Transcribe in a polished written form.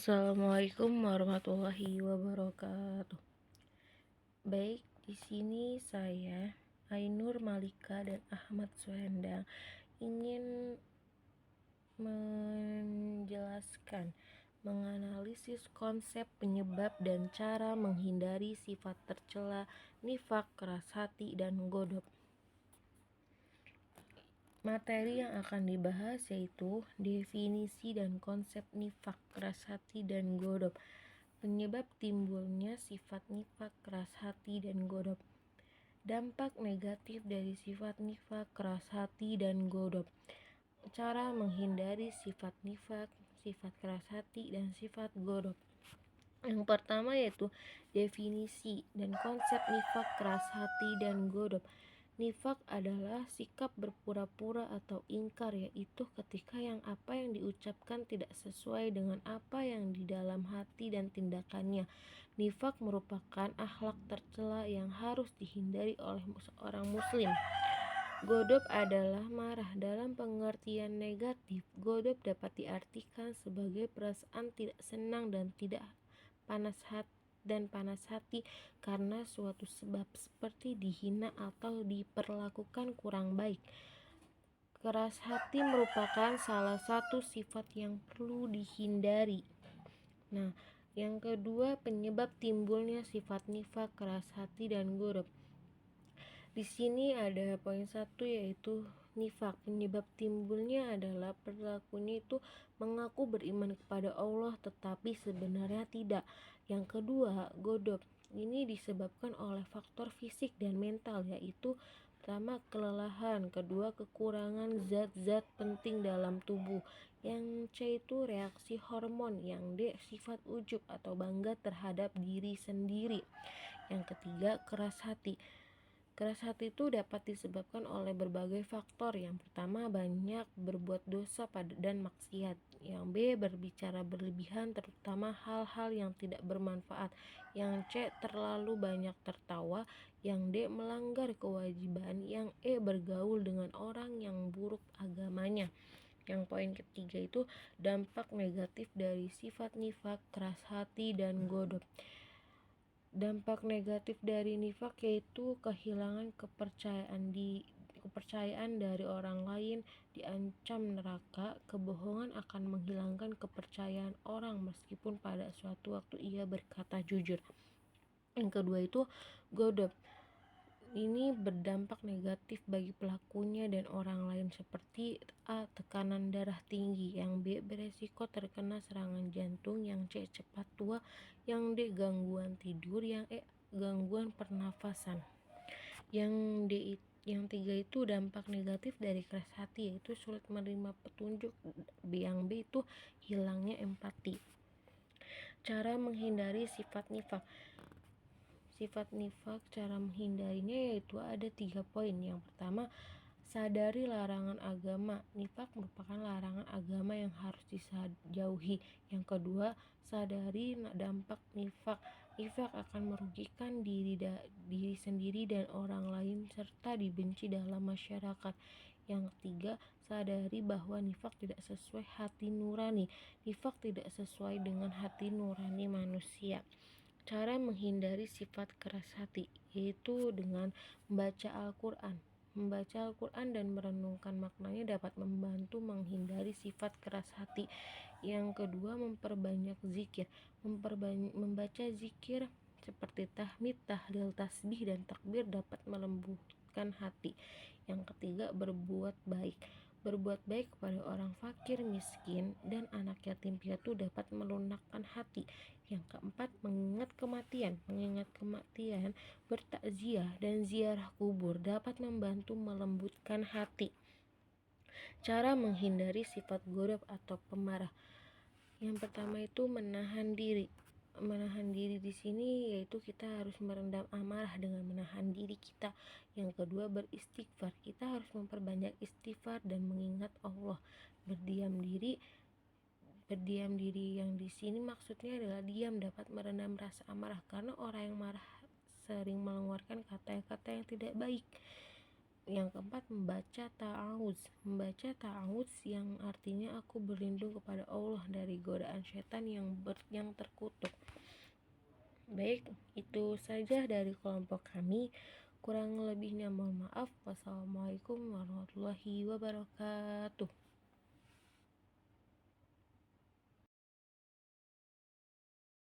Assalamualaikum warahmatullahi wabarakatuh. Baik, di sini saya, Ainur Malika dan Ahmad Suhendang ingin menganalisis konsep penyebab dan cara menghindari sifat tercela, nifak, keras hati, dan godop. Materi yang akan dibahas yaitu definisi dan konsep nifak, keras hati, dan godop. Penyebab timbulnya sifat nifak, keras hati, dan godop. Dampak negatif dari sifat nifak, keras hati, dan godop. Cara menghindari sifat nifak, sifat keras hati, dan sifat godop. Yang pertama yaitu definisi dan konsep nifak, keras hati, dan godop. Nifak adalah sikap berpura-pura atau ingkar, yaitu ketika apa yang diucapkan tidak sesuai dengan apa yang di dalam hati dan tindakannya. Nifak merupakan akhlak tercela yang harus dihindari oleh seorang muslim. Godop adalah marah. Dalam pengertian negatif, godop dapat diartikan sebagai perasaan tidak senang dan panas hati karena suatu sebab seperti dihina atau diperlakukan kurang baik. Keras hati merupakan salah satu sifat yang perlu dihindari. Nah, yang kedua, penyebab timbulnya sifat nifak, keras hati, dan godop. Di sini ada poin 1 yaitu nifak. Penyebab timbulnya adalah perilakunya itu mengaku beriman kepada Allah tetapi sebenarnya tidak. Yang kedua, godop. Ini disebabkan oleh faktor fisik dan mental, yaitu pertama kelelahan, kedua kekurangan zat-zat penting dalam tubuh, yang C itu reaksi hormon, yang D sifat ujub atau bangga terhadap diri sendiri. Yang ketiga, keras hati. Keras hati itu dapat disebabkan oleh berbagai faktor. Yang pertama, banyak berbuat dosa dan maksiat. Yang B, berbicara berlebihan terutama hal-hal yang tidak bermanfaat. Yang C, terlalu banyak tertawa. Yang D, melanggar kewajiban. Yang E, bergaul dengan orang yang buruk agamanya. Yang poin ketiga itu dampak negatif dari sifat nifak, keras hati, dan godop. Dampak negatif dari nifak yaitu kehilangan kepercayaan dari orang lain, diancam neraka. Kebohongan akan menghilangkan kepercayaan orang meskipun pada suatu waktu ia berkata jujur. Yang kedua itu godop. Ini berdampak negatif bagi pelakunya dan orang lain, seperti A, tekanan darah tinggi. Yang B, beresiko terkena serangan jantung. Yang C, cepat tua. Yang D, gangguan tidur. Yang E, gangguan pernafasan. Yang tiga itu dampak negatif dari keras hati, yaitu sulit menerima petunjuk. Yang B itu hilangnya empati. Cara menghindari sifat nifak. Sifat nifak, cara menghindarinya yaitu ada 3 poin. Yang pertama, sadari larangan agama. Nifak merupakan larangan agama yang harus dijauhi. Yang kedua, sadari dampak nifak. Nifak akan merugikan diri sendiri dan orang lain serta dibenci dalam masyarakat. Yang ketiga, sadari bahwa nifak tidak sesuai hati nurani. Nifak tidak sesuai dengan hati nurani manusia. Cara menghindari sifat keras hati yaitu dengan membaca Al-Quran. Membaca Al-Quran dan merenungkan maknanya dapat membantu menghindari sifat keras hati. Yang kedua, memperbanyak zikir. Membaca zikir seperti tahmid, tahlil, tasbih, dan takbir dapat melembutkan hati. Yang ketiga, berbuat baik. Berbuat baik kepada orang fakir, miskin, dan anak yatim piatu dapat melunakkan hati. Yang keempat, mengingat kematian, bertakziah, dan ziarah kubur dapat membantu melembutkan hati. Cara menghindari sifat godop atau pemarah. Yang pertama itu menahan diri. Menahan diri di sini yaitu kita harus merendam amarah dengan menahan diri kita. Yang kedua, beristighfar. Kita harus memperbanyak istighfar dan mengingat Allah. Berdiam diri yang di sini maksudnya adalah diam dapat meredam rasa amarah, karena orang yang marah sering mengeluarkan kata-kata yang tidak baik. Yang keempat, membaca ta'awuz. Membaca ta'awuz yang artinya aku berlindung kepada Allah dari godaan setan yang terkutuk. Baik, itu saja dari kelompok kami. Kurang lebihnya mohon maaf. Wassalamualaikum warahmatullahi wabarakatuh.